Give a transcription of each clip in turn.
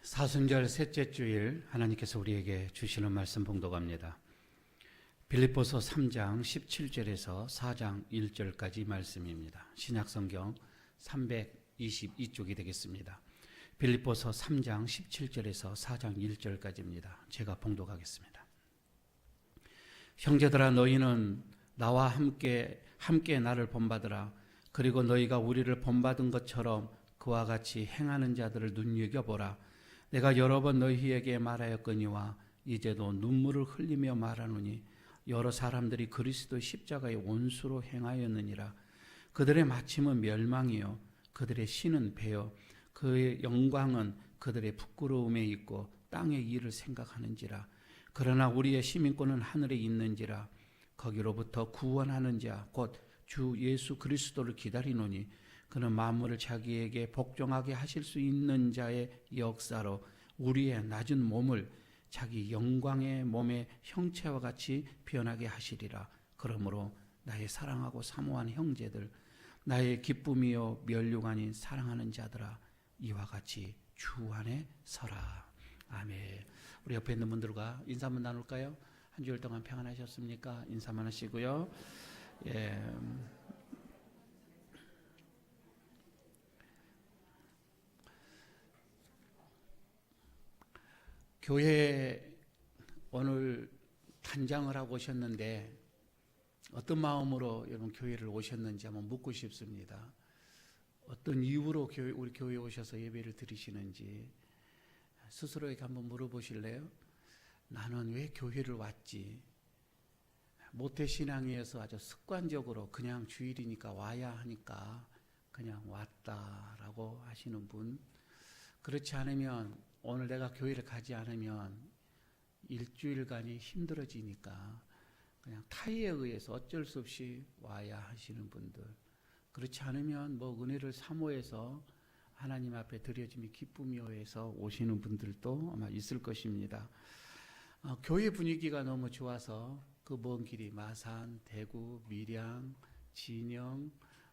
사순절 셋째 주일 하나님께서 우리에게 주시는 말씀 봉독합니다. 빌립보서 3장 17절에서 4장 1절까지 말씀입니다. 신약성경 322쪽이 되겠습니다. 빌립보서 3장 17절에서 4장 1절까지입니다. 제가 봉독하겠습니다. 형제들아, 너희는 나와 함께 나를 본받으라. 그리고 너희가 우리를 본받은 것처럼 그와 같이 행하는 자들을 눈여겨보라. 내가 여러 번 너희에게 말하였거니와 이제도 눈물을 흘리며 말하노니 여러 사람들이 그리스도의 십자가의 원수로 행하였느니라. 그들의 마침은 멸망이요 그들의 신은 배요 그의 영광은 그들의 부끄러움에 있고 땅의 일을 생각하는지라. 그러나 우리의 시민권은 하늘에 있는지라. 거기로부터 구원하는 자 곧 주 예수 그리스도를 기다리노니 그는 만물을 자기에게 복종하게 하실 수 있는 자의 역사로 우리의 낮은 몸을 자기 영광의 몸의 형체와 같이 변하게 하시리라. 그러므로 나의 사랑하고 사모한 형제들, 나의 기쁨이요 면류가 아닌 사랑하는 자들아, 이와 같이 주 안에 서라. 아멘. 우리 옆에 있는 분들과 인사 한번 나눌까요? 한 주일 동안 평안하셨습니까? 인사만 하시고요. 교회에 오늘 단장을 하고 오셨는데 어떤 마음으로 여러분 교회를 오셨는지 한번 묻고 싶습니다. 어떤 이유로 우리 교회에 오셔서 예배를 드리시는지 스스로에게 한번 물어보실래요? 나는 왜 교회를 왔지? 모태신앙에서 아주 습관적으로 그냥 주일이니까 와야 하니까 그냥 왔다라고 하시는 분, 그렇지 않으면 오늘 내가 교회를 가지 않으면 일주일간이 힘들어지니까 그냥 타의에 의해서 어쩔 수 없이 와야 하시는 분들, 그렇지 않으면 뭐 은혜를 사모해서 하나님 앞에 드려짐이 기쁨이요 해서 오시는 분들도 아마 있을 것입니다. 교회 분위기가 너무 좋아서 그 먼 길이 마산, 대구, 밀양, 진영,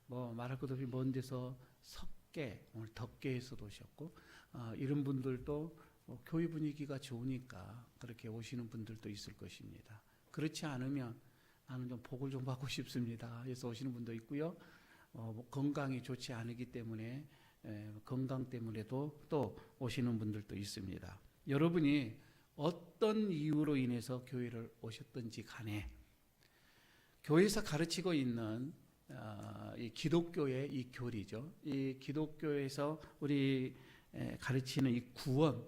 뭐 말할 것도 없이 먼 데서 석계, 오늘 덕계에서도 오셨고 이런 분들도 교회 분위기가 좋으니까 그렇게 오시는 분들도 있을 것입니다. 그렇지 않으면 나는 좀 복을 좀 받고 싶습니다. 그래서 오시는 분도 있고요. 건강이 좋지 않기 때문에 건강 때문에도 또 오시는 분들도 있습니다. 여러분이 어떤 이유로 인해서 교회를 오셨든지 간에 교회에서 가르치고 있는 이 기독교의 이 교리죠. 이 기독교에서 우리 가르치는 이 구원,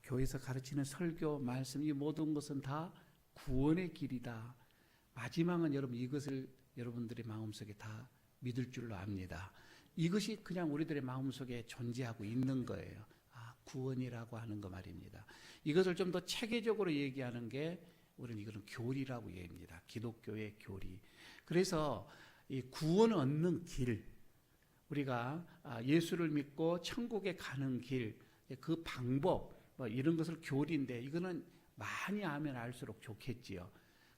교회에서 가르치는 설교, 말씀, 이 모든 것은 다 구원의 길이다. 마지막은 여러분 이것을 여러분들의 마음속에 다 믿을 줄로 압니다. 이것이 그냥 우리들의 마음속에 존재하고 있는 거예요. 구원이라고 하는 거 말입니다. 이것을 좀 더 체계적으로 얘기하는 게 우리는 이거는 교리라고 얘기합니다. 기독교의 교리. 그래서 이 구원 얻는 길, 우리가 예수를 믿고 천국에 가는 길, 그 방법, 뭐 이런 것을 교리인데 이거는 많이 알면 알수록 좋겠지요.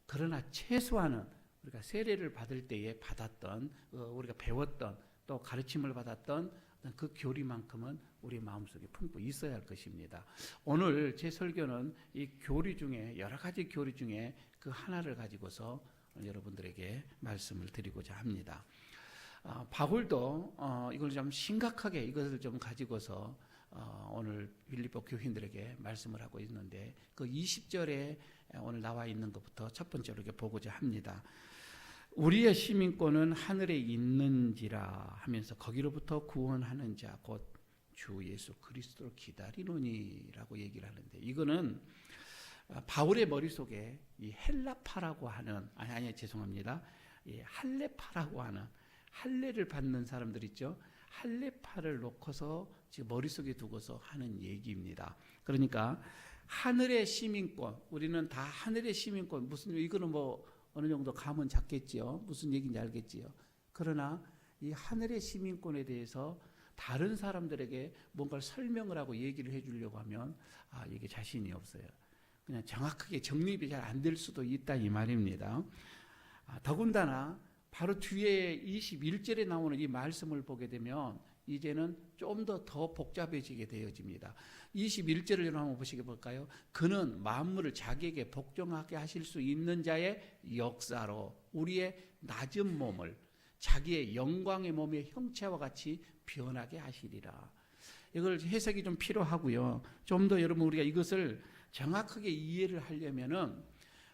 그러나 최소한은 우리가 세례를 받을 때에 받았던, 우리가 배웠던, 또 가르침을 받았던 그 교리만큼은 우리 마음속에 품고 있어야 할 것입니다. 오늘 제 설교는 이 교리 중에, 여러 가지 교리 중에 그 하나를 가지고서 여러분들에게 말씀을 드리고자 합니다. 바울도 이걸 좀 심각하게 이것을 좀 가지고서 오늘 빌립보 교인들에게 말씀을 하고 있는데 그 20절에 오늘 나와 있는 것부터 첫 번째로 이렇게 보고자 합니다. 우리의 시민권은 하늘에 있는지라 하면서 거기로부터 구원하는 자 곧 주 예수 그리스도를 기다리노니라고 얘기를 하는데, 이거는 바울의 머릿속에 이 헬라파라고 하는 죄송합니다. 이 할례파라고 하는, 할례를 받는 사람들 있죠. 할례파를 놓고서 지금 머릿속에 두고서 하는 얘기입니다. 그러니까 하늘의 시민권, 우리는 다 하늘의 시민권, 무슨 이거는 뭐 어느 정도 감은 잡겠지요. 무슨 얘기인지 알겠지요. 그러나 이 하늘의 시민권에 대해서 다른 사람들에게 뭔가를 설명을 하고 얘기를 해주려고 하면 이게 자신이 없어요. 그냥 정확하게 정립이 잘 안 될 수도 있다 이 말입니다. 더군다나 바로 뒤에 21절에 나오는 이 말씀을 보게 되면 이제는 좀 더 복잡해지게 되어집니다. 21절을 한번 보시게 볼까요? 그는 만물을 자기에게 복종하게 하실 수 있는 자의 역사로 우리의 낮은 몸을 자기의 영광의 몸의 형체와 같이 변하게 하시리라. 이걸 해석이 좀 필요하고요. 좀 더 여러분 우리가 이것을 정확하게 이해를 하려면은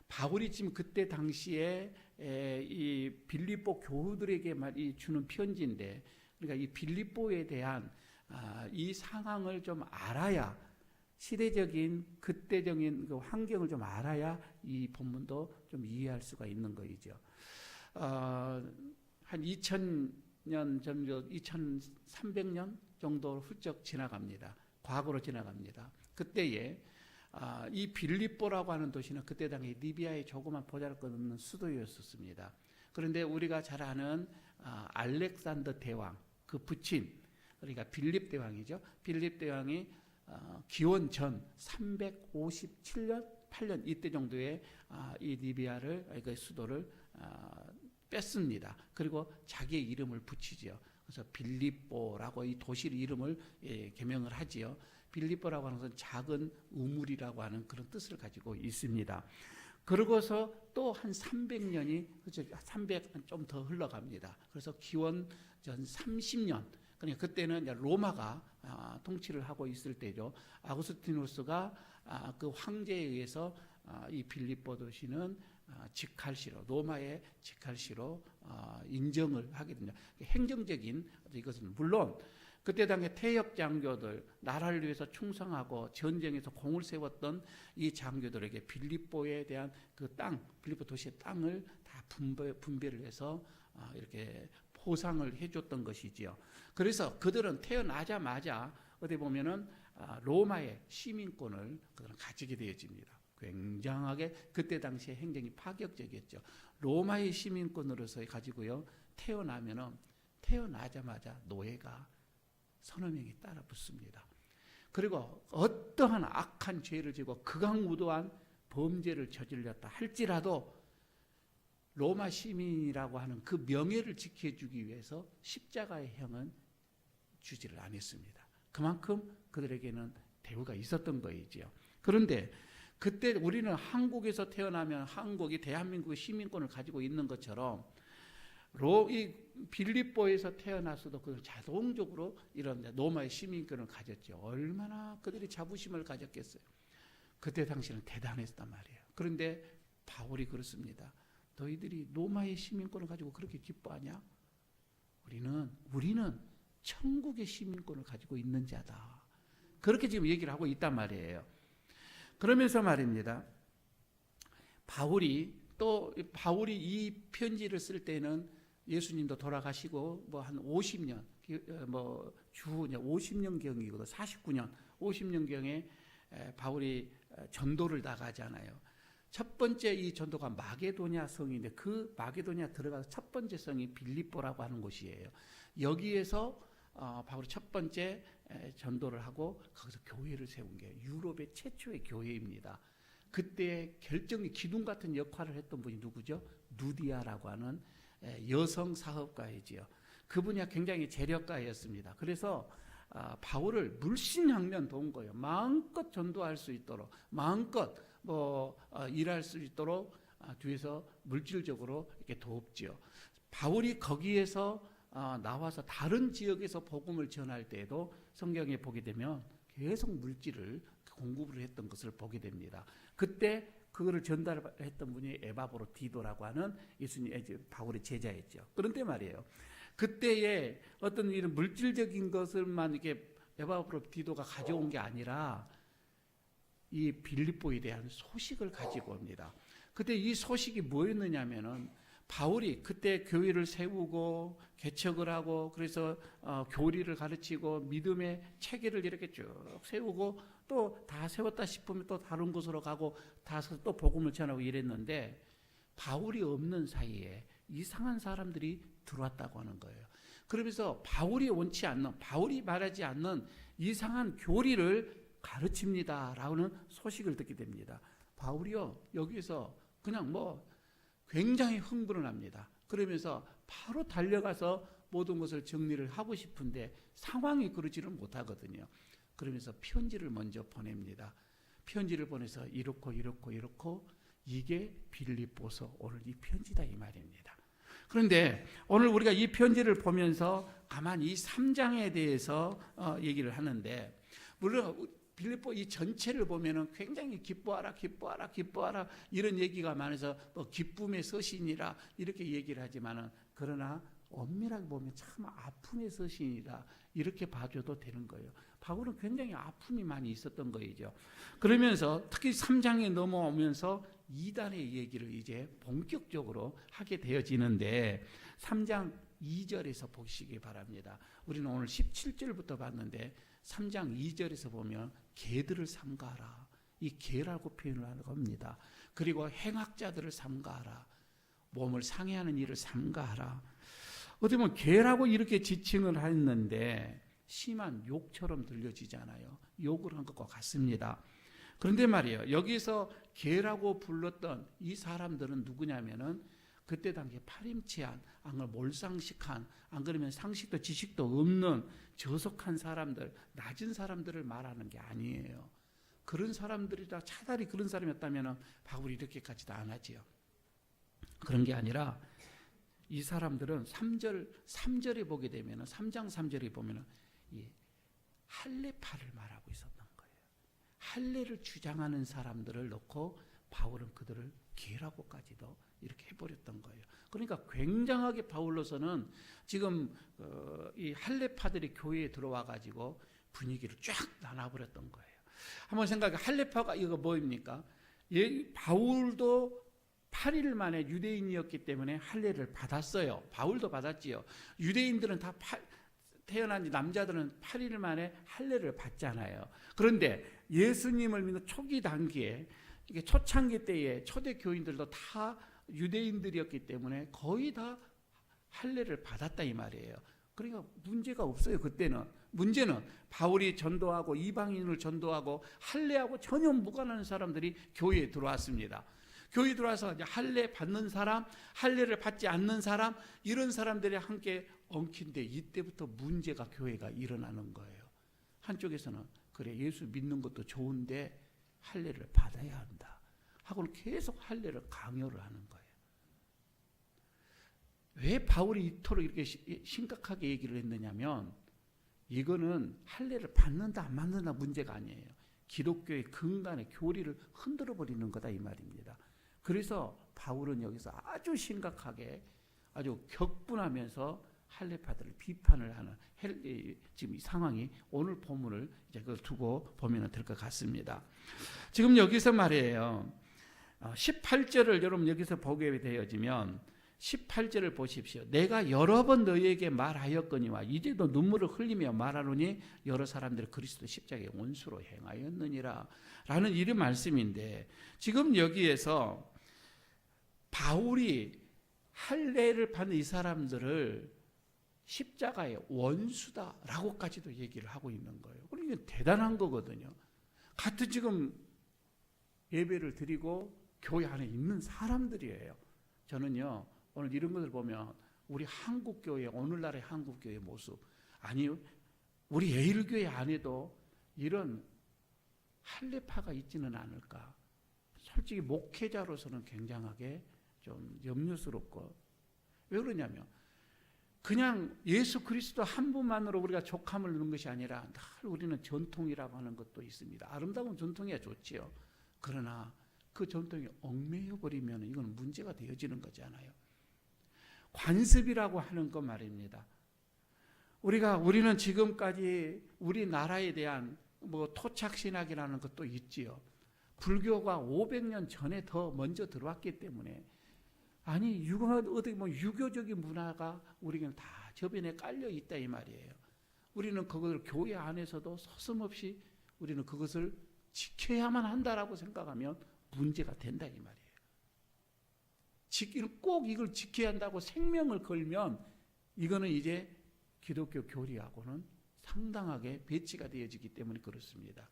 바울이 지금 그때 당시에 이 빌립보 교우들에게 주는 편지인데, 그러니까 이 빌립보에 대한 이 상황을 좀 알아야, 시대적인 그때적인 그 환경을 좀 알아야 이 본문도 좀 이해할 수가 있는 거이죠. 한 2000년 정도, 2300년 정도 훌쩍 지나갑니다. 과거로 지나갑니다. 그때에 이 빌립보라고 하는 도시는 그때 당시 리비아의 조그만 보잘것없는 수도였었습니다. 그런데 우리가 잘 아는 알렉산더 대왕, 그 부친, 그러니까 빌립 대왕이죠. 빌립 대왕이 기원 전 357년, 8년 이때 정도에 이 리비아를, 그 수도를 뺐습니다. 그리고 자기의 이름을 붙이죠. 그래서 빌립보라고 이 도시 이름을 개명을 하지요. 빌립보라고 하는 것은 작은 우물이라고 하는 그런 뜻을 가지고 있습니다. 그러고서 또 한 300년이, 그렇죠, 300 좀 더 흘러갑니다. 그래서 기원 전 30년, 그러니까 그때는 로마가 통치를 하고 있을 때죠. 아구스티누스가 그 황제에 의해서 이 빌립보 도시는 직할시로, 로마의 직할시로 인정을 하게 됩니다. 행정적인 이것은 물론 그때 당시 태역 장교들, 나라를 위해서 충성하고 전쟁에서 공을 세웠던 이 장교들에게 빌립보에 대한 그 땅, 빌립보 도시의 땅을 다 분배를 해서 이렇게 포상을 해줬던 것이지요. 그래서 그들은 태어나자마자 어디 보면은 로마의 시민권을 그들은 가지게 되어집니다. 굉장하게 그때 당시에 행정이 파격적이었죠. 로마의 시민권으로서 가지고요, 태어나자마자 노예가 서너 명이 따라 붙습니다. 그리고 어떠한 악한 죄를 지고 극악무도한 범죄를 저질렀다 할지라도 로마 시민이라고 하는 그 명예를 지켜주기 위해서 십자가의 형은 주지를 않았습니다. 그만큼 그들에게는 대우가 있었던 거이지요. 그런데 그때 우리는 한국에서 태어나면 한국이 대한민국의 시민권을 가지고 있는 것처럼 이 빌립보에서 태어나서도 그 자동적으로 이런 로마의 시민권을 가졌죠. 얼마나 그들이 자부심을 가졌겠어요. 그때 당시는 대단했단 말이에요. 그런데 바울이 그렇습니다. 너희들이 로마의 시민권을 가지고 그렇게 기뻐하냐? 우리는 천국의 시민권을 가지고 있는 자다. 그렇게 지금 얘기를 하고 있단 말이에요. 그러면서 말입니다. 바울이 이 편지를 쓸 때는 예수님도 돌아가시고 뭐 한 50년, 주 50년경이거든. 49년, 50년경에 바울이 전도를 나가잖아요. 첫 번째 이 전도가 마게도냐 성인데, 그 마게도냐 들어가서 첫 번째 성이 빌립보라고 하는 곳이에요. 여기에서 바울이 첫 번째 전도를 하고 거기서 교회를 세운 게 유럽의 최초의 교회입니다. 그때 결정의 기둥 같은 역할을 했던 분이 누구죠? 누디아라고 하는 여성 사업가이지요. 그분이 굉장히 재력가였습니다. 그래서 바울을 물신양면 도운 거예요. 마음껏 전도할 수 있도록, 마음껏 일할 수 있도록 뒤에서 물질적으로 이렇게 도왔지요. 바울이 거기에서 나와서 다른 지역에서 복음을 전할 때에도 성경에 보게 되면 계속 물질을 공급을 했던 것을 보게 됩니다. 그때 그거를 전달했던 분이 에바브로디도라고 하는 바울의 제자였죠. 그런데 말이에요, 그때의 어떤 이런 물질적인 것을만 이렇게 에바브로디도가 가져온 게 아니라 이 빌립보에 대한 소식을 가지고 옵니다. 그때 이 소식이 뭐였느냐면은 바울이 그때 교회를 세우고 개척을 하고, 그래서 교리를 가르치고 믿음의 체계를 이렇게 쭉 세우고, 또 다 세웠다 싶으면 또 다른 곳으로 가고 다서 또 복음을 전하고 이랬는데, 바울이 없는 사이에 이상한 사람들이 들어왔다고 하는 거예요. 그러면서 바울이 말하지 않는 이상한 교리를 가르칩니다라는 소식을 듣게 됩니다. 바울이요, 여기서 그냥 굉장히 흥분을 합니다. 그러면서 바로 달려가서 모든 것을 정리를 하고 싶은데 상황이 그러지를 못하거든요. 그러면서 편지를 먼저 보냅니다. 편지를 보내서 이렇고 이게 빌립보서 오늘 이 편지다 이 말입니다. 그런데 오늘 우리가 이 편지를 보면서 가만히 이 3장에 대해서 얘기를 하는데, 물론 빌립보 이 전체를 보면은 굉장히 기뻐하라 이런 얘기가 많아서 기쁨의 서신이라 이렇게 얘기를 하지만은, 그러나 엄밀하게 보면 참 아픔의 서신이다 이렇게 봐줘도 되는 거예요. 바울은 굉장히 아픔이 많이 있었던 거이죠. 그러면서 특히 3장에 넘어오면서 이단의 얘기를 이제 본격적으로 하게 되어지는데, 3장 2절에서 보시기 바랍니다. 우리는 오늘 17절부터 봤는데 3장 2절에서 보면 개들을 삼가하라, 이 개라고 표현을 하는 겁니다. 그리고 행악자들을 삼가하라, 몸을 상해하는 일을 삼가하라. 어떻게 보면 개라고 이렇게 지칭을 했는데 심한 욕처럼 들려지잖아요. 욕을 한 것과 같습니다. 그런데 말이에요, 여기서 개라고 불렀던 이 사람들은 누구냐면은 그때 당시에 파림치한, 안 그러면 몰상식한, 안 그러면 상식도 지식도 없는 저속한 사람들, 낮은 사람들을 말하는 게 아니에요. 그런 사람들이다, 차라리 그런 사람이었다면 바울이 이렇게까지도 안 하지요. 그런 게 아니라 이 사람들은 3절에 보게 되면, 3장 3절에 보면 이 할례파를 말하고 있었던 거예요. 할례를 주장하는 사람들을 놓고 바울은 그들을 개라고까지도 이렇게 해버렸던 거예요. 그러니까 굉장하게 바울로서는 지금 이 할례파들이 교회에 들어와 가지고 분위기를 쫙 나눠버렸던 거예요. 한번 생각해, 할례파가 이거 뭐입니까? 바울도 8일 만에 유대인이었기 때문에 할례를 받았어요. 바울도 받았지요. 유대인들은 다 태어난 남자들은 8일 만에 할례를 받잖아요. 그런데 예수님을 믿는 초기 단계에, 이게 초창기 때에 초대 교인들도 다 유대인들이었기 때문에 거의 다 할례를 받았다 이 말이에요. 그러니까 문제가 없어요. 그때는 문제는 바울이 전도하고 이방인을 전도하고 할례하고 전혀 무관한 사람들이 교회에 들어왔습니다. 교회에 들어와서 할례 받는 사람, 할례를 받지 않는 사람, 이런 사람들이 함께 엉킨데 이때부터 문제가 교회가 일어나는 거예요. 한쪽에서는 그래, 예수 믿는 것도 좋은데 할례를 받아야 한다 하고는 계속 할례를 강요를 하는 거예요. 왜 바울이 이토록 이렇게 심각하게 얘기를 했느냐면, 이거는 할례를 받는다 안 받는다 문제가 아니에요. 기독교의 근간의 교리를 흔들어 버리는 거다 이 말입니다. 그래서 바울은 여기서 아주 심각하게, 아주 격분하면서 할례파들을 비판을 하는 지금 이 상황이, 오늘 본문을 이제 그걸 두고 보면 될 것 같습니다. 지금 여기서 말이에요, 18절을 여러분 여기서 보게 되어지면 18절을 보십시오. 내가 여러 번 너희에게 말하였거니와 이제도 눈물을 흘리며 말하노니 여러 사람들이 그리스도 십자가의 원수로 행하였느니라 라는 이런 말씀인데, 지금 여기에서 바울이 할례를 받는 이 사람들을 십자가의 원수다라고까지도 얘기를 하고 있는 거예요. 그러니까 대단한 거거든요. 같은 지금 예배를 드리고 교회 안에 있는 사람들이에요. 저는요, 오늘 이런 것을 보면 우리 한국교회, 오늘날의 한국교회 모습, 아니요, 우리 예일교회 안에도 이런 할례파가 있지는 않을까. 솔직히 목회자로서는 굉장하게 좀 염려스럽고, 왜 그러냐면 그냥 예수 그리스도 한 분만으로 우리가 족함을 누는 것이 아니라 늘 우리는 전통이라고 하는 것도 있습니다. 아름다운 전통이야 좋지요. 그러나 그 전통이 얽매여 버리면 이건 문제가 되어지는 거잖아요. 관습이라고 하는 것 말입니다. 우리는 지금까지 우리나라에 대한 토착신학이라는 것도 있지요. 불교가 500년 전에 더 먼저 들어왔기 때문에, 아니 유교적인 문화가 우리에게는 다 저변에 깔려 있다 이 말이에요. 우리는 그것을 교회 안에서도 서슴없이 우리는 그것을 지켜야만 한다라고 생각하면 문제가 된다 이 말이에요. 꼭 이걸 지켜야 한다고 생명을 걸면 이거는 이제 기독교 교리하고는 상당하게 배치가 되어지기 때문에 그렇습니다.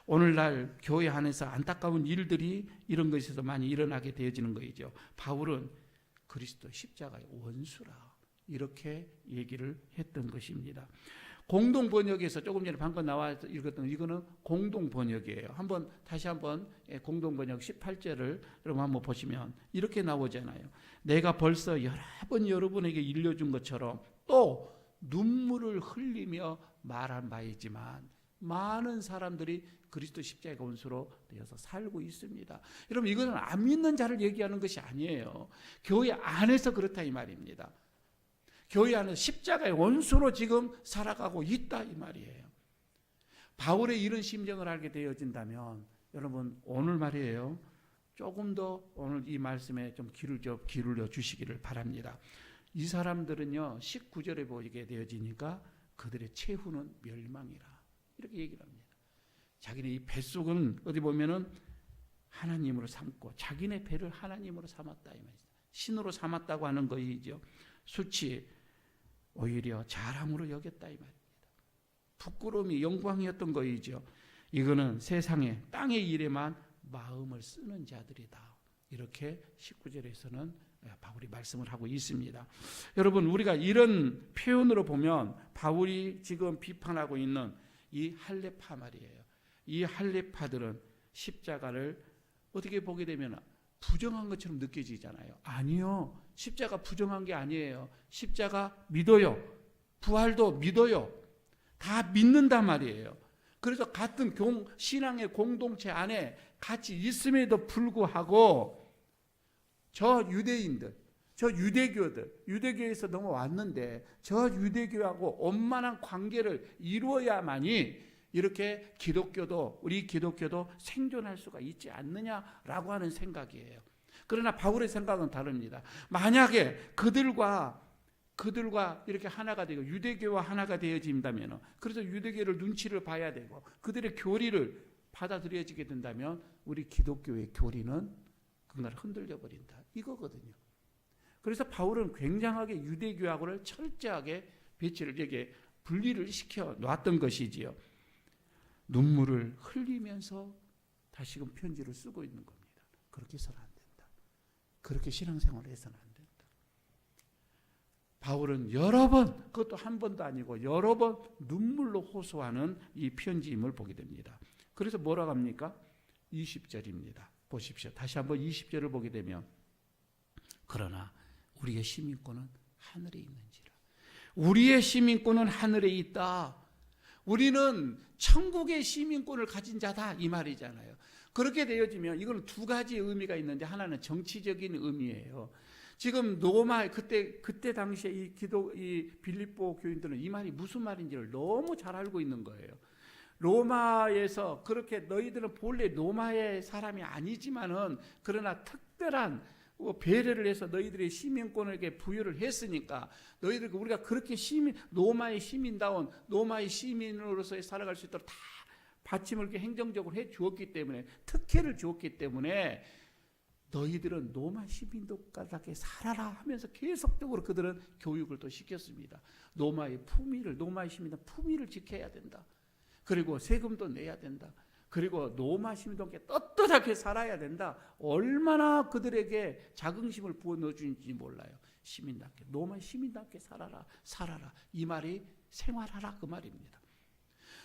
오늘날 교회 안에서 안타까운 일들이 이런 것에서 많이 일어나게 되어지는 것이죠. 바울은 그리스도 십자가의 원수라 이렇게 얘기를 했던 것입니다. 공동 번역에서 조금 전에 방금 나와서 읽었던 이거는 공동 번역이에요. 다시 한번 공동 번역 18절을 여러분 한번 보시면 이렇게 나오잖아요. 내가 벌써 여러 번 여러분에게 일러준 것처럼 또 눈물을 흘리며 말한 바이지만 많은 사람들이 그리스도 십자가의 원수로 되어서 살고 있습니다. 여러분 이거는 안 믿는 자를 얘기하는 것이 아니에요. 교회 안에서 그렇다 이 말입니다. 교회 안에서 십자가의 원수로 지금 살아가고 있다 이 말이에요. 바울의 이런 심정을 알게 되어진다면 여러분 오늘 말이에요. 조금 더 오늘 이 말씀에 좀 기울여 주시기를 바랍니다. 이 사람들은요 19절에 보이게 되어지니까 그들의 최후는 멸망이라 이렇게 얘기를 합니다. 자기네 이 뱃속은 어디 보면은 하나님으로 삼고 자기네 배를 하나님으로 삼았다 이 말이죠. 신으로 삼았다고 하는 것이죠. 수치 오히려 자랑으로 여겼다 이 말입니다. 부끄러움이 영광이었던 것이죠. 이거는 세상에 땅의 일에만 마음을 쓰는 자들이다. 이렇게 19절에서는 바울이 말씀을 하고 있습니다. 여러분 우리가 이런 표현으로 보면 바울이 지금 비판하고 있는 이 할례파 말이에요. 이 할례파들은 십자가를 어떻게 보게 되면 부정한 것처럼 느껴지잖아요. 아니요. 십자가 부정한 게 아니에요. 십자가 믿어요. 부활도 믿어요. 다 믿는단 말이에요. 그래서 같은 신앙의 공동체 안에 같이 있음에도 불구하고 저 유대인들, 저 유대교에서 넘어왔는데 저 유대교하고 원만한 관계를 이루어야만이 이렇게 우리 기독교도 생존할 수가 있지 않느냐라고 하는 생각이에요. 그러나 바울의 생각은 다릅니다. 만약에 그들과 이렇게 하나가 되고 유대교와 하나가 되어진다면 그래서 유대교를 눈치를 봐야 되고 그들의 교리를 받아들여지게 된다면 우리 기독교의 교리는 그날 흔들려 버린다. 이거거든요. 그래서 바울은 굉장하게 유대교하고를 철저하게 분리를 시켜 놨던 것이지요. 눈물을 흘리면서 다시금 편지를 쓰고 있는 겁니다. 그렇게 해서는 안 된다. 그렇게 신앙생활을 해서는 안 된다. 바울은 여러 번, 그것도 한 번도 아니고 여러 번 눈물로 호소하는 이 편지임을 보게 됩니다. 그래서 뭐라고 합니까? 20절입니다. 보십시오. 다시 한번 20절을 보게 되면 그러나 우리의 시민권은 하늘에 있는지라. 우리의 시민권은 하늘에 있다. 우리는 천국의 시민권을 가진 자다 이 말이잖아요. 그렇게 되어지면 이거는 두 가지 의미가 있는데 하나는 정치적인 의미예요. 지금 로마 그때 당시에 이 빌립보 교인들은 이 말이 무슨 말인지를 너무 잘 알고 있는 거예요. 로마에서 그렇게 너희들은 본래 로마의 사람이 아니지만은 그러나 특별한 배려를 해서 너희들의 시민권을 부여를 했으니까 너희들 우리가 그렇게 로마의 시민다운 로마의 시민으로서 살아갈 수 있도록 다 받침을 이렇게 행정적으로 해 주었기 때문에 특혜를 주었기 때문에 너희들은 로마 시민답게 살아라 하면서 계속적으로 그들은 교육을 또 시켰습니다. 로마의 시민의 품위를 지켜야 된다. 그리고 세금도 내야 된다. 그리고 로마 시민들께 떳떳하게 살아야 된다. 얼마나 그들에게 자긍심을 부어 넣어주는지 몰라요. 시민답게 로마 시민답게 살아라. 이 말이 생활하라 그 말입니다.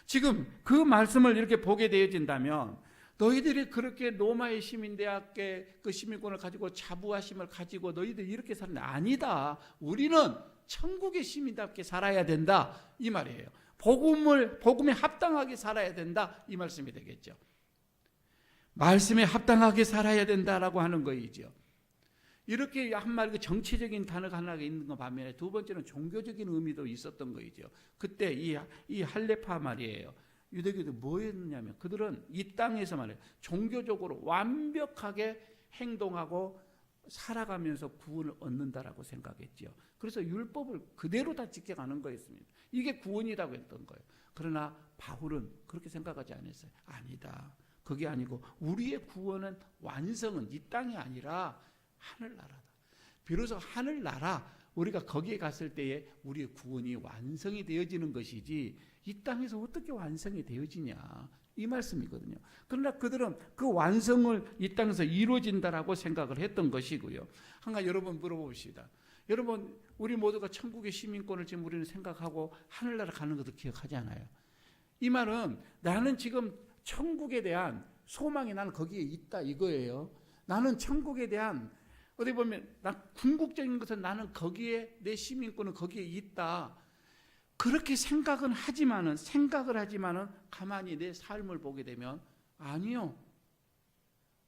지금 그 말씀을 이렇게 보게 되어진다면 너희들이 그렇게 로마의 시민대학의 그 시민권을 가지고 자부하심을 가지고 너희들이 이렇게 사는 아니다. 우리는 천국의 시민답게 살아야 된다 이 말이에요. 복음에 합당하게 살아야 된다 이 말씀이 되겠죠. 말씀에 합당하게 살아야 된다라고 하는 거이죠. 이렇게 한마디 정치적인 단어가 하나 있는 것 반면에 두 번째는 종교적인 의미도 있었던 거이죠. 그때 이 할례파 말이에요. 유대교도 뭐 했느냐면 그들은 이 땅에서 말이에요. 종교적으로 완벽하게 행동하고 살아가면서 구원을 얻는다라고 생각했죠. 그래서 율법을 그대로 다 지켜가는 거였습니다. 이게 구원이라고 했던 거예요. 그러나 바울은 그렇게 생각하지 않았어요. 아니다. 그게 아니고 우리의 구원은 완성은 이 땅이 아니라 하늘나라다. 비로소 하늘나라 우리가 거기에 갔을 때에 우리의 구원이 완성이 되어지는 것이지 이 땅에서 어떻게 완성이 되어지냐 이 말씀이거든요. 그러나 그들은 그 완성을 이 땅에서 이루어진다라고 생각을 했던 것이고요. 한 가지 여러분 물어봅시다. 여러분, 우리 모두가 천국의 시민권을 지금 우리는 생각하고 하늘나라 가는 것도 기억하잖아요. 이 말은 나는 지금 천국에 대한 소망이 나는 거기에 있다 이거예요. 나는 천국에 대한 어디 보면 궁극적인 것은 나는 거기에 내 시민권은 거기에 있다. 그렇게 생각을 하지만은 가만히 내 삶을 보게 되면 아니요.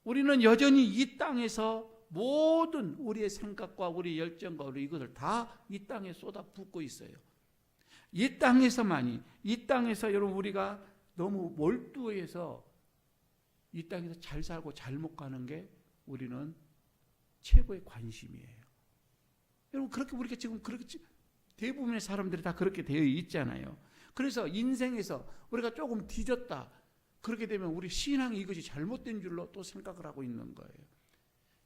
우리는 여전히 이 땅에서 모든 우리의 생각과 우리 열정과 우리 이것을 다 이 땅에 쏟아붓고 있어요. 이 땅에서 여러분 우리가 너무 몰두해서 이 땅에서 잘 살고 잘못 가는 게 우리는 최고의 관심이에요. 여러분 그렇게 우리가 지금 그렇게 대부분의 사람들이 다 그렇게 되어 있잖아요. 그래서 인생에서 우리가 조금 뒤졌다. 그렇게 되면 우리 신앙이 이것이 잘못된 줄로 또 생각을 하고 있는 거예요.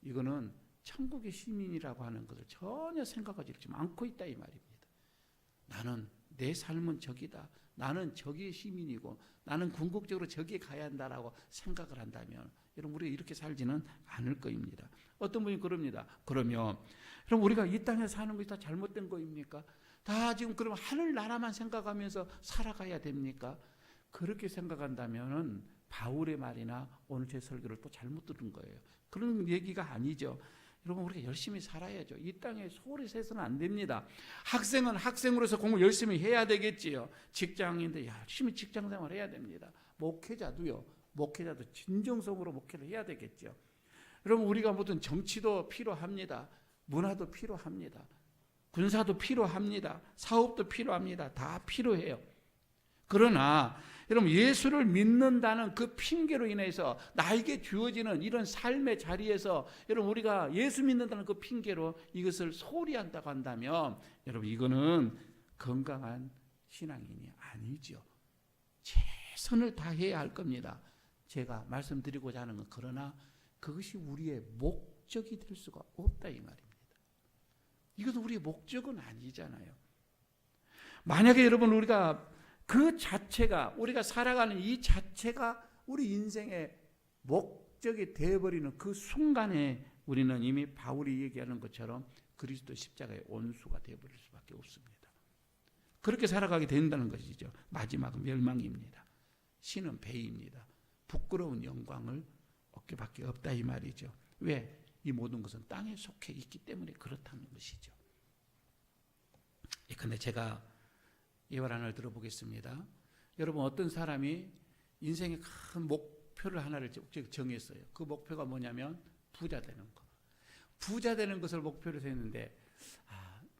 이거는 천국의 시민이라고 하는 것을 전혀 생각하지 않고 있다 이 말입니다. 나는 내 삶은 저기다. 나는 저기의 시민이고 나는 궁극적으로 저기에 가야 한다라고 생각을 한다면 여러분 우리가 이렇게 살지는 않을 거입니다. 어떤 분이 그럽니다. 그러면 여러분 우리가 이 땅에 사는 것이 다 잘못된 거입니까? 다 지금 그러면 하늘나라만 생각하면서 살아가야 됩니까? 그렇게 생각한다면 바울의 말이나 오늘 제 설교를 또 잘못 들은 거예요. 그런 얘기가 아니죠. 여러분 우리가 열심히 살아야죠. 이 땅에 소홀히 새서는 안 됩니다. 학생은 학생으로서 공부 열심히 해야 되겠지요. 직장인들 열심히 직장생활 해야 됩니다. 목회자도 진정성으로 목회를 해야 되겠죠. 여러분 우리가 모든 정치도 필요합니다. 문화도 필요합니다. 군사도 필요합니다. 사업도 필요합니다. 다 필요해요. 그러나 여러분 예수를 믿는다는 그 핑계로 인해서 나에게 주어지는 이런 삶의 자리에서 여러분 우리가 예수 믿는다는 그 핑계로 이것을 소홀히 한다고 한다면 여러분 이거는 건강한 신앙인이 아니죠. 최선을 다해야 할 겁니다. 제가 말씀드리고자 하는 건 그러나 그것이 우리의 목적이 될 수가 없다 이 말입니다. 이것은 우리의 목적은 아니잖아요. 만약에 여러분 우리가 그 자체가 우리가 살아가는 이 자체가 우리 인생의 목적이 되어버리는 그 순간에 우리는 이미 바울이 얘기하는 것처럼 그리스도 십자가의 온수가 되어버릴 수밖에 없습니다. 그렇게 살아가게 된다는 것이죠. 마지막은 멸망입니다. 신은 배입니다. 부끄러운 영광을 얻게밖에 없다 이 말이죠. 왜? 이 모든 것은 땅에 속해 있기 때문에 그렇다는 것이죠. 그런데 제가 예화 하나를 들어보겠습니다. 여러분 어떤 사람이 인생의 큰 목표를 하나를 정했어요. 그 목표가 뭐냐면 부자 되는 거. 부자 되는 것을 목표로 했는데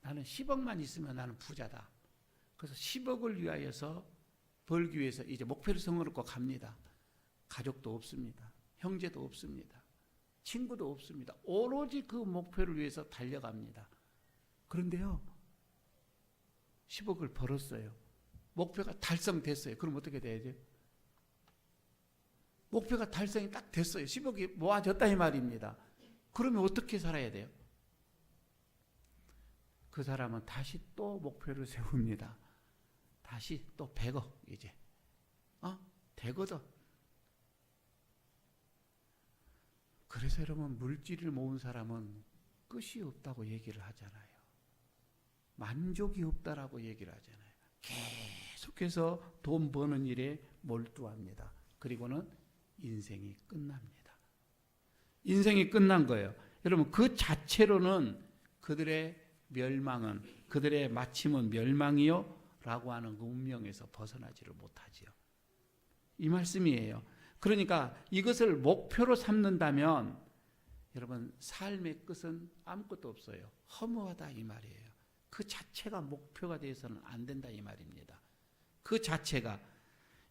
나는 10억만 있으면 나는 부자다. 그래서 10억을 위하여서 벌기 위해서 이제 목표를 세워놓고 갑니다. 가족도 없습니다. 형제도 없습니다. 친구도 없습니다. 오로지 그 목표를 위해서 달려갑니다. 그런데요 10억을 벌었어요. 목표가 달성됐어요. 그럼 어떻게 돼야죠? 목표가 달성이 딱 됐어요. 10억이 모아졌다 이 말입니다. 그러면 어떻게 살아야 돼요? 그 사람은 다시 또 목표를 세웁니다. 다시 또 100억 이제 되거든. 그래서 여러분 물질을 모은 사람은 끝이 없다고 얘기를 하잖아요. 만족이 없다라고 얘기를 하잖아요. 계속해서 돈 버는 일에 몰두합니다. 그리고는 인생이 끝납니다. 인생이 끝난 거예요. 여러분 그 자체로는 그들의 멸망은 그들의 마침은 멸망이요 라고 하는 그 운명에서 벗어나지를 못하지요. 이 말씀이에요. 그러니까 이것을 목표로 삼는다면 여러분 삶의 끝은 아무것도 없어요. 허무하다 이 말이에요. 그 자체가 목표가 되어서는 안 된다 이 말입니다. 그 자체가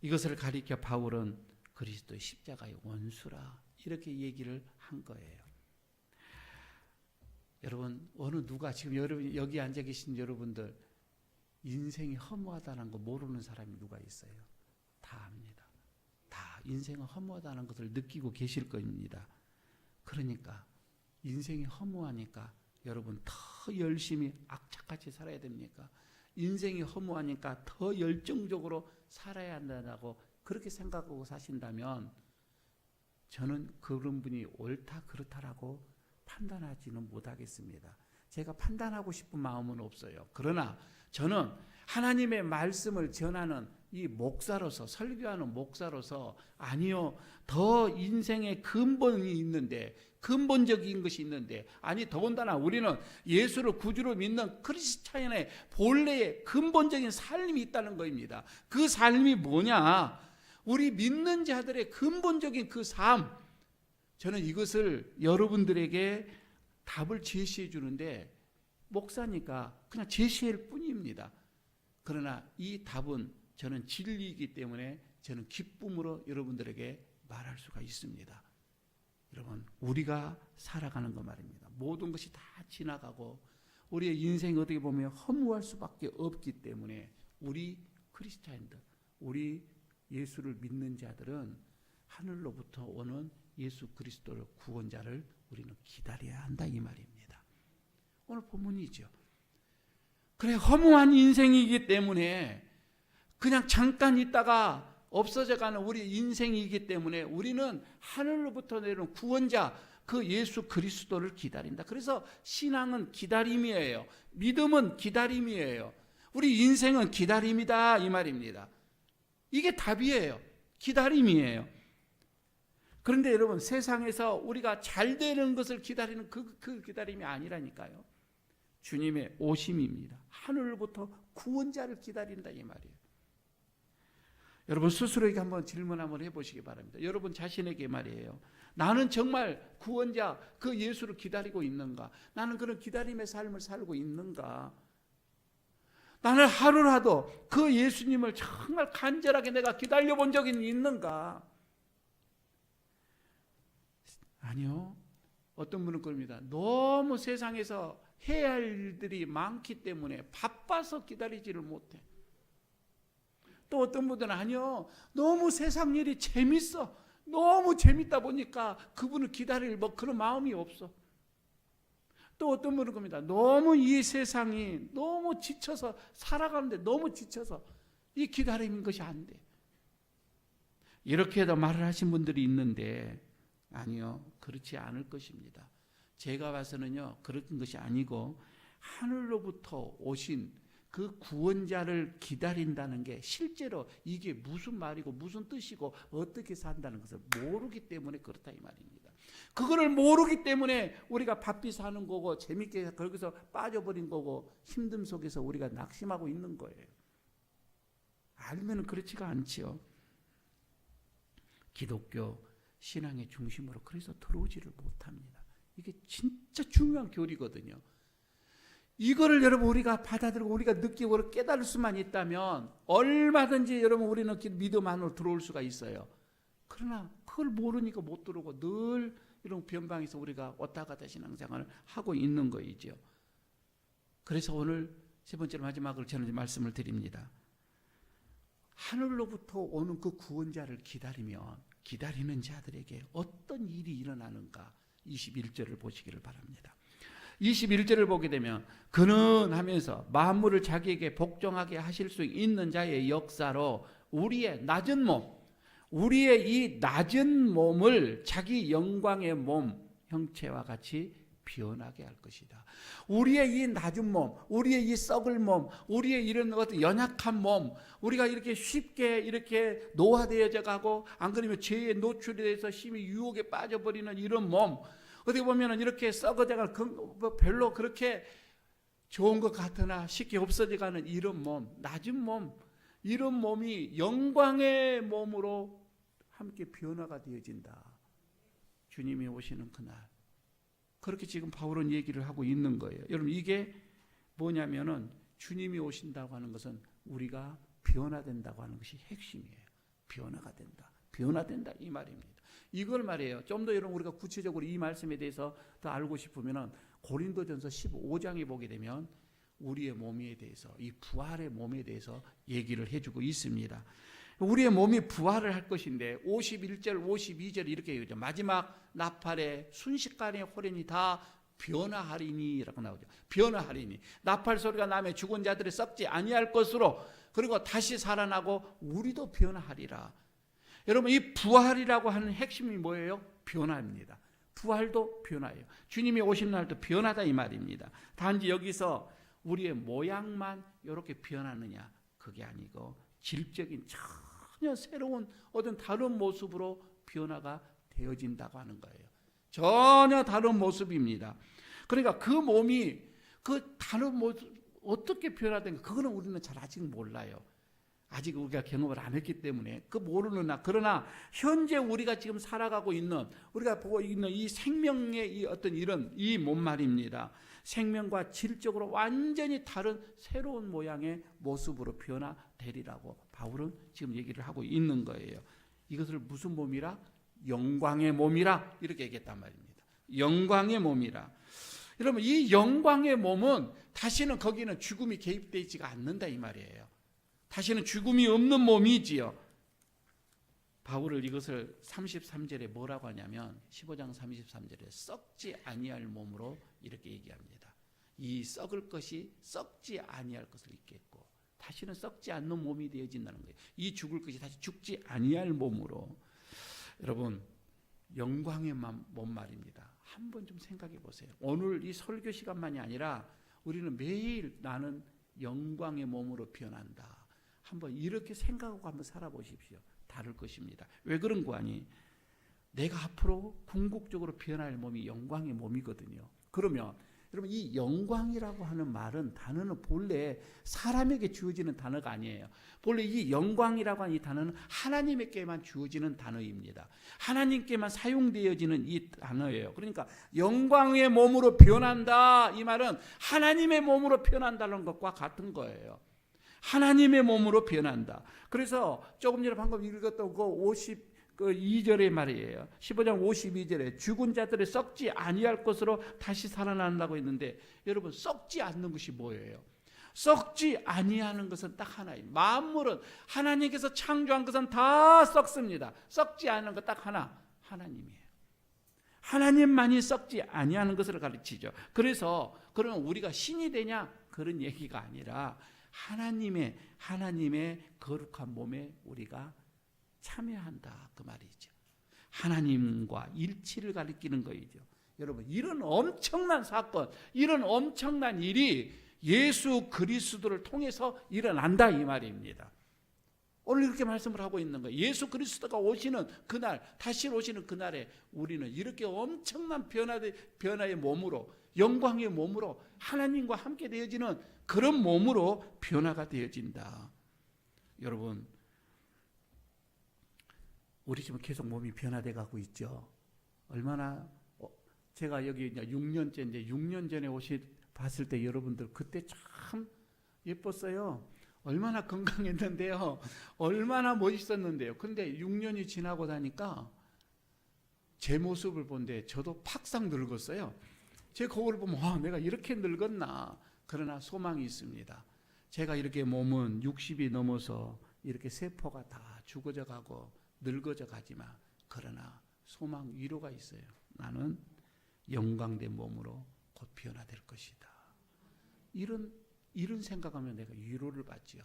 이것을 가리켜 바울은 그리스도의 십자가의 원수라 이렇게 얘기를 한 거예요. 여러분 어느 누가 지금 여러분 여기 앉아 계신 여러분들 인생이 허무하다는 거 모르는 사람이 누가 있어요? 다 압니다. 다 인생은 허무하다는 것을 느끼고 계실 겁니다. 그러니까 인생이 허무하니까 여러분 더 열심히 악착같이 살아야 됩니까? 인생이 허무하니까 더 열정적으로 살아야 한다고 그렇게 생각하고 사신다면 저는 그런 분이 옳다 그렇다라고 판단하지는 못하겠습니다. 제가 판단하고 싶은 마음은 없어요. 그러나 저는 하나님의 말씀을 전하는 이 목사로서, 설교하는 목사로서, 아니요, 더 인생의 근본이 있는데, 근본적인 것이 있는데, 아니 더군다나 우리는 예수를 구주로 믿는 크리스찬의 본래의 근본적인 삶이 있다는 것입니다. 그 삶이 뭐냐? 우리 믿는 자들의 근본적인 그 삶, 저는 이것을 여러분들에게 답을 제시해 주는데, 목사니까 그냥 제시할 뿐입니다. 그러나 이 답은 저는 진리이기 때문에 저는 기쁨으로 여러분들에게 말할 수가 있습니다. 여러분, 우리가 살아가는 거 말입니다. 모든 것이 다 지나가고 우리의 인생이 어떻게 보면 허무할 수밖에 없기 때문에 우리 크리스찬들, 우리 예수를 믿는 자들은 하늘로부터 오는 예수 그리스도를 구원자를 우리는 기다려야 한다 이 말입니다. 오늘 본문이죠. 그래, 허무한 인생이기 때문에 그냥 잠깐 있다가 없어져가는 우리 인생이기 때문에 우리는 하늘로부터 내려온 구원자 그 예수 그리스도를 기다린다. 그래서 신앙은 기다림이에요. 믿음은 기다림이에요. 우리 인생은 기다림이다 이 말입니다. 이게 답이에요. 기다림이에요. 그런데 여러분, 세상에서 우리가 잘 되는 것을 기다리는 그 기다림이 아니라니까요. 주님의 오심입니다. 하늘로부터 구원자를 기다린다 이 말이에요. 여러분 스스로에게 한번 질문 한번 해보시기 바랍니다. 여러분 자신에게 말이에요. 나는 정말 구원자 그 예수를 기다리고 있는가? 나는 그런 기다림의 삶을 살고 있는가? 나는 하루라도 그 예수님을 정말 간절하게 내가 기다려 본 적이 있는가? 아니요. 어떤 분은 그럽니다. 너무 세상에서 해야 할 일들이 많기 때문에 바빠서 기다리지를 못해. 또 어떤 분들은 아니요, 너무 세상 일이 재밌어, 너무 재밌다 보니까 그분을 기다릴 그런 마음이 없어. 또 어떤 분은 겁니다. 너무 이 세상이 너무 지쳐서 살아가는데 너무 지쳐서 이 기다리는 것이 안 돼. 이렇게도 말을 하신 분들이 있는데 아니요, 그렇지 않을 것입니다. 제가 봐서는요, 그런 것이 아니고 하늘로부터 오신 그 구원자를 기다린다는 게 실제로 이게 무슨 말이고 무슨 뜻이고 어떻게 산다는 것을 모르기 때문에 그렇다 이 말입니다. 그거를 모르기 때문에 우리가 바삐 사는 거고 재밌게 거기서 빠져버린 거고 힘듦 속에서 우리가 낙심하고 있는 거예요. 알면 그렇지가 않지요. 기독교 신앙의 중심으로 그래서 들어오지를 못합니다. 이게 진짜 중요한 교리거든요. 이거를 여러분 우리가 받아들이고 우리가 느끼고 깨달을 수만 있다면 얼마든지 여러분 우리는 믿음 안으로 들어올 수가 있어요. 그러나 그걸 모르니까 못 들어오고 늘 이런 변방에서 우리가 왔다 갔다 신앙생활을 하고 있는 거이죠. 그래서 오늘 세 번째로 마지막으로 저는 말씀을 드립니다. 하늘로부터 오는 그 구원자를 기다리면 기다리는 자들에게 어떤 일이 일어나는가 21절을 보시기를 바랍니다. 21절을 보게 되면 그는 하면서 만물을 자기에게 복종하게 하실 수 있는 자의 역사로 우리의 낮은 몸, 우리의 이 낮은 몸을 자기 영광의 몸 형체와 같이 변하게 할 것이다. 우리의 이 낮은 몸, 우리의 이 썩을 몸, 우리의 이런 어떤 연약한 몸, 우리가 이렇게 쉽게 이렇게 노화되어져 가고 안 그러면 죄에 노출이 돼서 심히 유혹에 빠져버리는 이런 몸, 어떻게 보면 이렇게 썩어져가는 별로 그렇게 좋은 것 같으나 쉽게 없어져가는 이런 몸, 낮은 몸, 이런 몸이 영광의 몸으로 함께 변화가 되어진다. 주님이 오시는 그날. 그렇게 지금 바울은 얘기를 하고 있는 거예요. 여러분 이게 뭐냐면은 주님이 오신다고 하는 것은 우리가 변화된다고 하는 것이 핵심이에요. 변화가 된다. 변화된다 이 말입니다. 이걸 말이에요. 좀 더 여러분 우리가 구체적으로 이 말씀에 대해서 더 알고 싶으면은 고린도전서 15장에 보게 되면 우리의 몸에 대해서 이 부활의 몸에 대해서 얘기를 해주고 있습니다. 우리의 몸이 부활을 할 것인데 51절 52절 이렇게 얘기하죠. 마지막 나팔의 순식간에 호련이 다 변화하리니 라고 나오죠. 변화하리니 나팔 소리가 나면 죽은 자들이 썩지 아니할 것으로 그리고 다시 살아나고 우리도 변화하리라. 여러분 이 부활이라고 하는 핵심이 뭐예요? 변화입니다. 부활도 변화예요. 주님이 오신 날도 변하다 이 말입니다. 단지 여기서 우리의 모양만 이렇게 변하느냐 그게 아니고 질적인 전혀 새로운 어떤 다른 모습으로 변화가 되어진다고 하는 거예요. 전혀 다른 모습입니다. 그러니까 그 몸이 그 다른 모습 어떻게 변화된가 그거는 우리는 잘 아직 몰라요. 아직 우리가 경험을 안 했기 때문에 그 모르는 그러나 현재 우리가 지금 살아가고 있는 우리가 보고 있는 이 생명의 이 어떤 이런 이 몸 말입니다. 생명과 질적으로 완전히 다른 새로운 모양의 모습으로 변화되리라고 바울은 지금 얘기를 하고 있는 거예요. 이것을 무슨 몸이라? 영광의 몸이라 이렇게 얘기했단 말입니다. 영광의 몸이라. 여러분 이 영광의 몸은 다시는 거기는 죽음이 개입되지가 않는다 이 말이에요. 다시는 죽음이 없는 몸이지요. 바울은 이것을 33절에 뭐라고 하냐면 15장 33절에 썩지 아니할 몸으로 이렇게 얘기합니다. 이 썩을 것이 썩지 아니할 것을 잊겠고 다시는 썩지 않는 몸이 되어진다는 거예요. 이 죽을 것이 다시 죽지 아니할 몸으로. 여러분 영광의 몸 말입니다. 한번 좀 생각해 보세요. 오늘 이 설교 시간만이 아니라 우리는 매일 나는 영광의 몸으로 변한다. 한번 이렇게 생각하고 한번 살아보십시오. 다를 것입니다. 왜 그런 거 아니? 내가 앞으로 궁극적으로 변할 몸이 영광의 몸이거든요. 그러면 여러분 이 영광이라고 하는 말은 단어는 본래 사람에게 주어지는 단어가 아니에요. 본래 이 영광이라고 하는 이 단어는 하나님에게만 주어지는 단어입니다. 하나님께만 사용되어지는 이 단어예요. 그러니까 영광의 몸으로 변한다 이 말은 하나님의 몸으로 변한다는 것과 같은 거예요. 하나님의 몸으로 변한다. 그래서 조금 전에 방금 읽었던 그 52절의 말이에요. 15장 52절에 죽은 자들이 썩지 아니할 것으로 다시 살아난다고 했는데 여러분 썩지 않는 것이 뭐예요? 썩지 아니하는 것은 딱 하나예요. 만물은 하나님께서 창조한 것은 다 썩습니다. 썩지 않는 것 딱 하나, 하나님이에요. 하나님만이 썩지 아니하는 것을 가르치죠. 그래서 그러면 우리가 신이 되냐? 그런 얘기가 아니라 하나님의 거룩한 몸에 우리가 참여한다 그 말이죠. 하나님과 일치를 가리키는 거이죠. 여러분 이런 엄청난 사건, 이런 엄청난 일이 예수 그리스도를 통해서 일어난다 이 말입니다. 오늘 이렇게 말씀을 하고 있는 거예요. 예수 그리스도가 오시는 그날, 다시 오시는 그날에 우리는 이렇게 엄청난 변화의 몸으로, 영광의 몸으로 하나님과 함께 되어지는 그런 몸으로 변화가 되어진다. 여러분 우리 지금 계속 몸이 변화돼 가고 있죠. 얼마나 제가 여기 이제 6년 전에 봤을 때 여러분들 그때 참 예뻤어요. 얼마나 건강했는데요. 얼마나 멋있었는데요. 근데 6년이 지나고 나니까 제 모습을 본데 저도 팍상 늙었어요. 제 거울을 보면 와, 내가 이렇게 늙었나. 그러나 소망이 있습니다. 제가 이렇게 몸은 60이 넘어서 이렇게 세포가 다 죽어져 가고 늙어져 가지만 그러나 소망 위로가 있어요. 나는 영광된 몸으로 곧 변화될 것이다. 이런 생각하면 내가 위로를 받지요.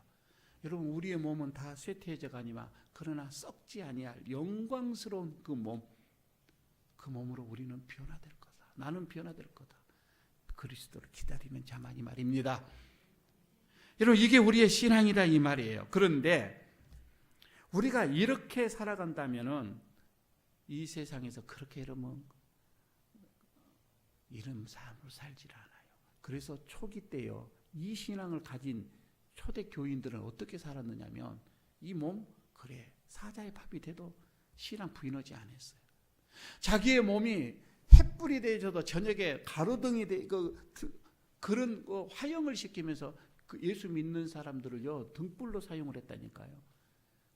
여러분 우리의 몸은 다 쇠퇴해져 가니만 그러나 썩지 아니할 영광스러운 그 몸으로 우리는 변화될 거다. 나는 변화될 거다. 그리스도를 기다리는 자만이 말입니다. 여러분 이게 우리의 신앙이다 이 말이에요. 그런데 우리가 이렇게 살아간다면은 이 세상에서 그렇게 이런 삶을 살질 않아요. 그래서 초기 때요. 이 신앙을 가진 초대 교인들은 어떻게 살았느냐면 이 몸 그래 사자의 밥이 돼도 신앙 부인하지 않았어요. 자기의 몸이 횃불이 되어져도 저녁에 가로등이 돼 그런 화형을 시키면서 그 예수 믿는 사람들을요 등불로 사용을 했다니까요.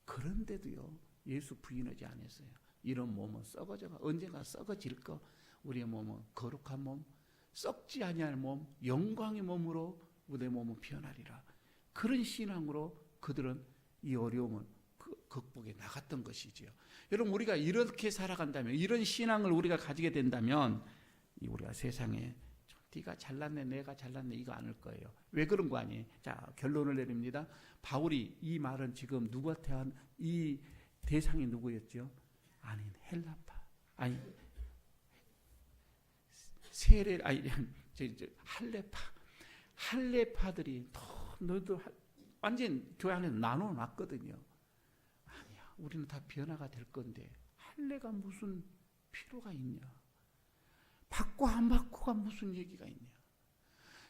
그런데도요 예수 부인하지 않았어요. 이런 몸은 언젠가 썩어질 거. 우리의 몸은 거룩한 몸, 썩지 아니할 몸, 영광의 몸으로 내 몸은 변하리라. 그런 신앙으로 그들은 이 어려움을 극복해 나갔던 것이지요. 여러분 우리가 이렇게 살아간다면, 이런 신앙을 우리가 가지게 된다면 우리가 세상에 네가 잘났네 내가 잘났네 이거 아닐 거예요. 왜 그런 거 아니에요? 자, 결론을 내립니다. 바울이 이 말은 지금 누구한테 한 이 대상이 누구였죠? 아닌 헬라파, 아니 세례 아니 할례파들이 너도 완전 교회 안에서 나눠 놨거든요. 아니야, 우리는 다 변화가 될 건데 할례가 무슨 필요가 있냐? 받고 안 받고가 무슨 얘기가 있냐?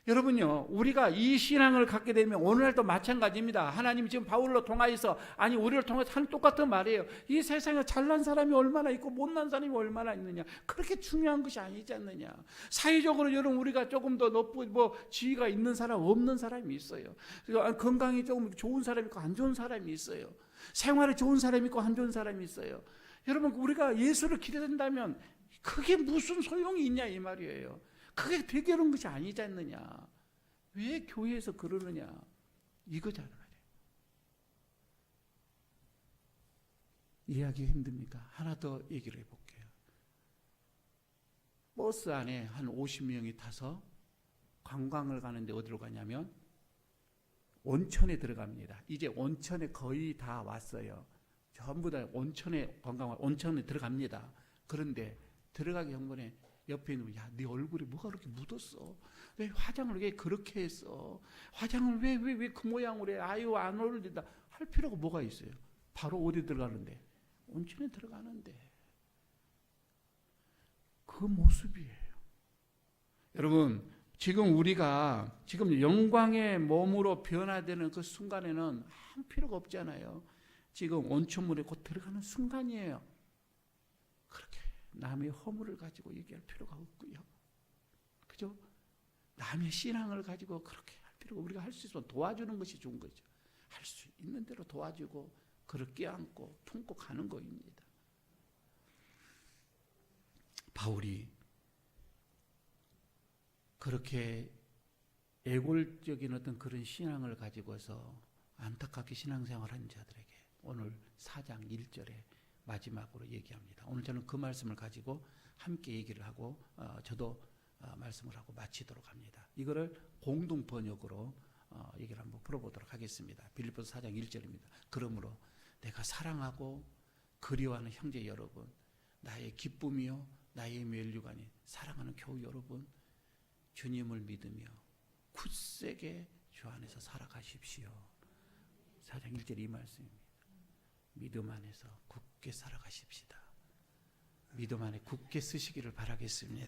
여러분요, 우리가 이 신앙을 갖게 되면 오늘날도 마찬가지입니다. 하나님이 지금 바울로 통하여서, 아니 우리를 통해서 하는 똑같은 말이에요. 이 세상에 잘난 사람이 얼마나 있고 못난 사람이 얼마나 있느냐. 그렇게 중요한 것이 아니지 않느냐. 사회적으로 여러분 우리가 조금 더 높고 지위가 있는 사람 없는 사람이 있어요. 건강이 조금 좋은 사람이 있고 안 좋은 사람이 있어요. 생활이 좋은 사람이 있고 안 좋은 사람이 있어요. 여러분 우리가 예수를 기대된다면 그게 무슨 소용이 있냐 이 말이에요. 그게 되게 어려운 것이 아니지 않느냐. 왜 교회에서 그러느냐. 이거잖아 말이에요. 이해하기 힘듭니까? 하나 더 얘기를 해볼게요. 버스 안에 한 50명이 타서 관광을 가는데 어디로 가냐면 온천에 들어갑니다. 이제 온천에 거의 다 왔어요. 전부 다 온천에 온천에 들어갑니다. 그런데 들어가기 전에 옆에 있는 분, 야, 네 얼굴에 뭐가 그렇게 묻었어? 왜 화장을 왜 그렇게 했어? 화장을 왜 그 모양으로 해? 아유, 안 어울린다. 할 필요가 뭐가 있어요? 바로 어디 들어가는데? 온천에 들어가는데. 그 모습이에요. 여러분, 지금 우리가 지금 영광의 몸으로 변화되는 그 순간에는 아무 필요가 없잖아요. 지금 온천물에 곧 들어가는 순간이에요. 그렇게 남의 허물을 가지고 얘기할 필요가 없고요. 그죠? 남의 신앙을 가지고 그렇게 할 필요가, 우리가 할 수 있으면 도와주는 것이 좋은 거죠. 할 수 있는 대로 도와주고 그렇게 안고 품고 가는 거입니다. 바울이 그렇게 애골적인 어떤 그런 신앙을 가지고서 안타깝게 신앙생활한 자들에게 오늘 4장 1절에 마지막으로 얘기합니다. 오늘 저는 그 말씀을 가지고 함께 얘기를 하고 저도 말씀을 하고 마치도록 합니다. 이거를 공동 번역으로 얘기를 한번 풀어보도록 하겠습니다. 빌립보서 4장 1절입니다. 그러므로 내가 사랑하고 그리워하는 형제 여러분, 나의 기쁨이요 나의 멸류관이 사랑하는 교우 여러분, 주님을 믿으며 굳세게 주 안에서 살아가십시오. 4장 1절 이 말씀입니다. 믿음 안에서 굳게 살아가십시다. 믿음 안에 굳게 쓰시기를 바라겠습니다.